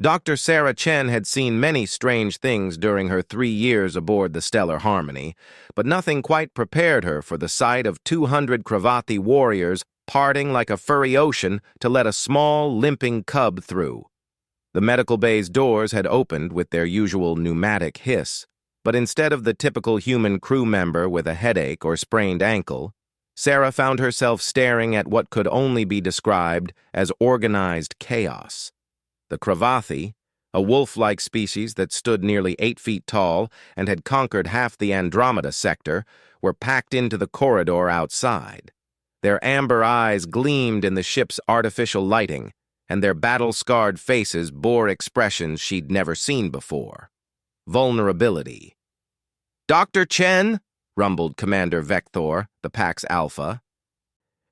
Dr. Sarah Chen had seen many strange things during her 3 years aboard the Stellar Harmony, but nothing quite prepared her for the sight of 200 Kravathi warriors parting like a furry ocean to let a small, limping cub through. The medical bay's doors had opened with their usual pneumatic hiss, but instead of the typical human crew member with a headache or sprained ankle, Sarah found herself staring at what could only be described as organized chaos. The Kravathi, a wolf-like species that stood nearly 8 feet tall and had conquered half the Andromeda sector, were packed into the corridor outside. Their amber eyes gleamed in the ship's artificial lighting, and their battle-scarred faces bore expressions she'd never seen before. Vulnerability. "Dr. Chen," rumbled Commander Vector, the pack's alpha.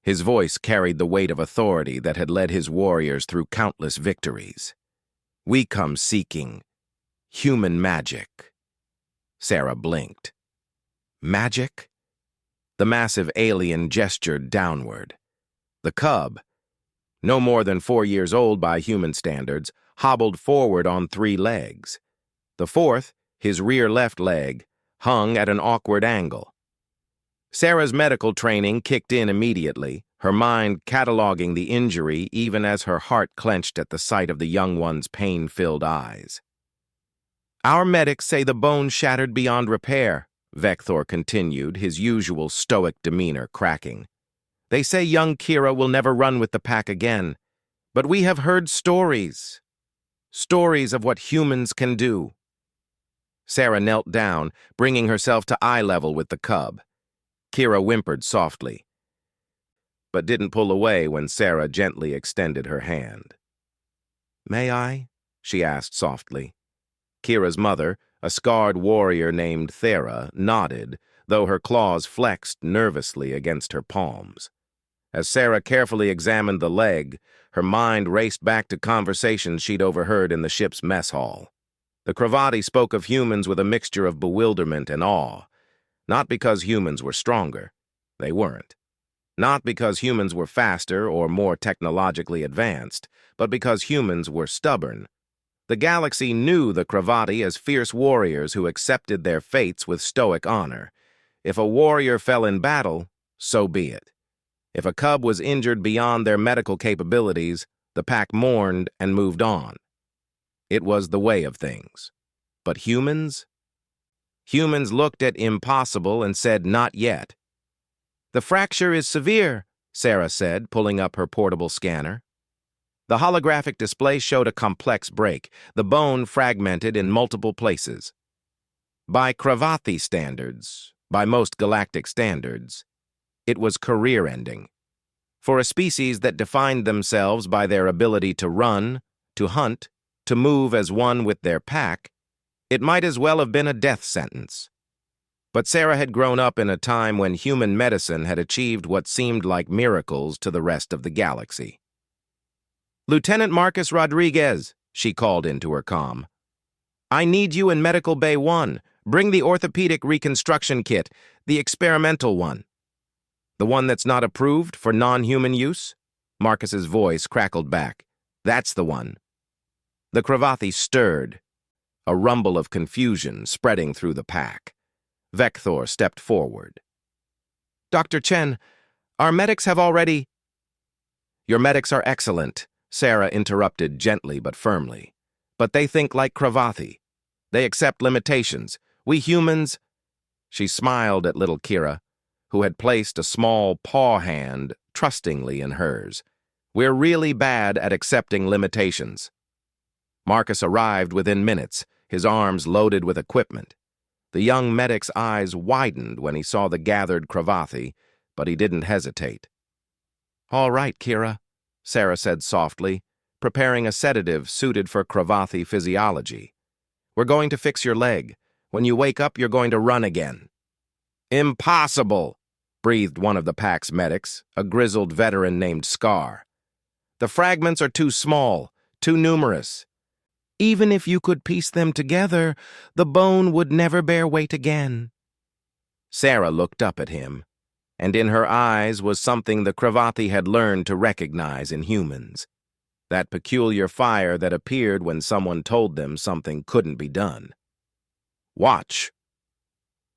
His voice carried the weight of authority that had led his warriors through countless victories. "We come seeking human magic." Sarah blinked. Magic? The massive alien gestured downward. The cub, no more than 4 years old by human standards, hobbled forward on 3 legs. The fourth, his rear left leg, hung at an awkward angle. Sarah's medical training kicked in immediately, her mind cataloging the injury even as her heart clenched at the sight of the young one's pain-filled eyes. "Our medics say the bone shattered beyond repair," Vector continued, his usual stoic demeanor cracking. "They say young Kira will never run with the pack again, but we have heard stories. Stories of what humans can do." Sarah knelt down, bringing herself to eye level with the cub. Kira whimpered softly, but didn't pull away when Sarah gently extended her hand. "May I?" she asked softly. Kira's mother, a scarred warrior named Thera, nodded, though her claws flexed nervously against her palms. As Sarah carefully examined the leg, her mind raced back to conversations she'd overheard in the ship's mess hall. The Kravathi spoke of humans with a mixture of bewilderment and awe, not because humans were stronger. They weren't. Not because humans were faster or more technologically advanced, but because humans were stubborn. The galaxy knew the Kravathi as fierce warriors who accepted their fates with stoic honor. If a warrior fell in battle, so be it. If a cub was injured beyond their medical capabilities, the pack mourned and moved on. It was the way of things. But humans? Humans looked at impossible and said not yet. "The fracture is severe," Sarah said, pulling up her portable scanner. The holographic display showed a complex break, the bone fragmented in multiple places. By Kravathi standards, by most galactic standards, it was career-ending. For a species that defined themselves by their ability to run, to hunt, to move as one with their pack, it might as well have been a death sentence. But Sarah had grown up in a time when human medicine had achieved what seemed like miracles to the rest of the galaxy. "Lieutenant Marcus Rodriguez," she called into her comm. "I need you in Medical Bay 1. Bring the orthopedic reconstruction kit, the experimental one." "The one that's not approved for non-human use?" Marcus's voice crackled back. "That's the one." The Kravathi stirred, a rumble of confusion spreading through the pack. Vector stepped forward. "Dr. Chen, our medics have already—" "Your medics are excellent," Sarah interrupted gently but firmly. "But they think like Kravathi. They accept limitations. We humans—" She smiled at little Kira, who had placed a small paw hand trustingly in hers. "We're really bad at accepting limitations." Marcus arrived within minutes, his arms loaded with equipment. The young medic's eyes widened when he saw the gathered Kravathi, but he didn't hesitate. "All right, Kira," Sarah said softly, preparing a sedative suited for Kravathi physiology. "We're going to fix your leg. When you wake up, you're going to run again." "Impossible," breathed one of the pack's medics, a grizzled veteran named Scar. "The fragments are too small, too numerous. Even if you could piece them together, the bone would never bear weight again." Sarah looked up at him, and in her eyes was something the Kravathi had learned to recognize in humans: that peculiar fire that appeared when someone told them something couldn't be done. Watch.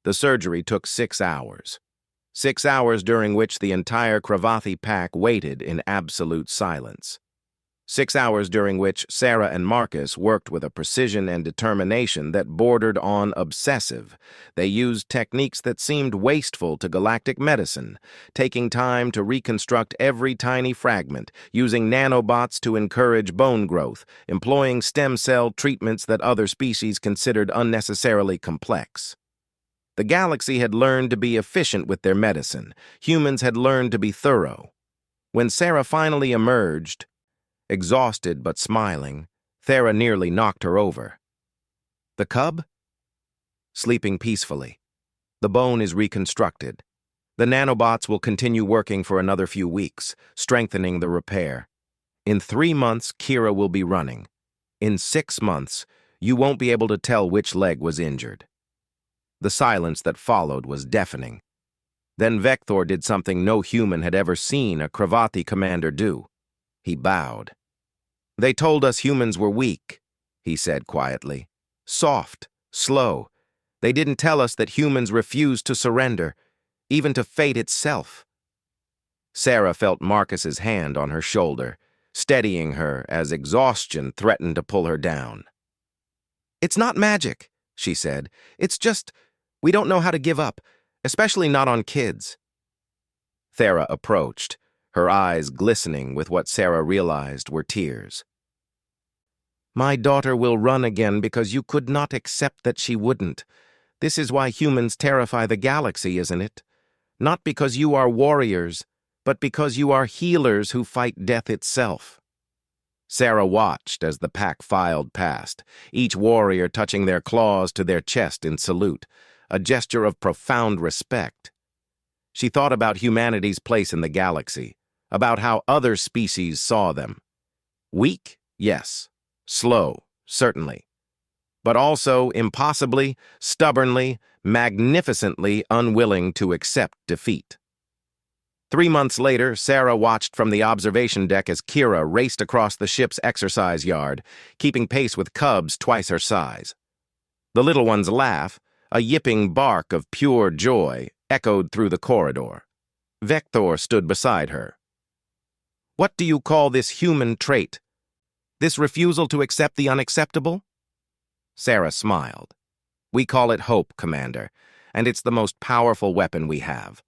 The surgery took 6 hours. 6 hours during which the entire Kravathi pack waited in absolute silence. 6 hours during which Sarah and Marcus worked with a precision and determination that bordered on obsessive. They used techniques that seemed wasteful to galactic medicine, taking time to reconstruct every tiny fragment, using nanobots to encourage bone growth, employing stem cell treatments that other species considered unnecessarily complex. The galaxy had learned to be efficient with their medicine. Humans had learned to be thorough. When Sarah finally emerged, exhausted but smiling, Thera nearly knocked her over. The cub? Sleeping peacefully. The bone is reconstructed. The nanobots will continue working for another few weeks, strengthening the repair. In 3 months, Kira will be running. In 6 months, you won't be able to tell which leg was injured. The silence that followed was deafening. Then Vector did something no human had ever seen a Kravathi commander do. He bowed. "They told us humans were weak," he said quietly. "Soft, slow. They didn't tell us that humans refused to surrender, even to fate itself." Sarah felt Marcus's hand on her shoulder, steadying her as exhaustion threatened to pull her down. "It's not magic," she said. "It's just, we don't know how to give up, especially not on kids." Thera approached, her eyes glistening with what Sarah realized were tears. "My daughter will run again because you could not accept that she wouldn't. This is why humans terrify the galaxy, isn't it? Not because you are warriors, but because you are healers who fight death itself." Sarah watched as the pack filed past, each warrior touching their claws to their chest in salute, a gesture of profound respect. She thought about humanity's place in the galaxy, about how other species saw them. Weak, yes. Slow, certainly. But also impossibly, stubbornly, magnificently unwilling to accept defeat. 3 months later, Sarah watched from the observation deck as Kira raced across the ship's exercise yard, keeping pace with cubs twice her size. The little one's laugh, a yipping bark of pure joy, echoed through the corridor. Vector stood beside her. "What do you call this human trait? This refusal to accept the unacceptable?" Sarah smiled. "We call it hope, Commander, and it's the most powerful weapon we have.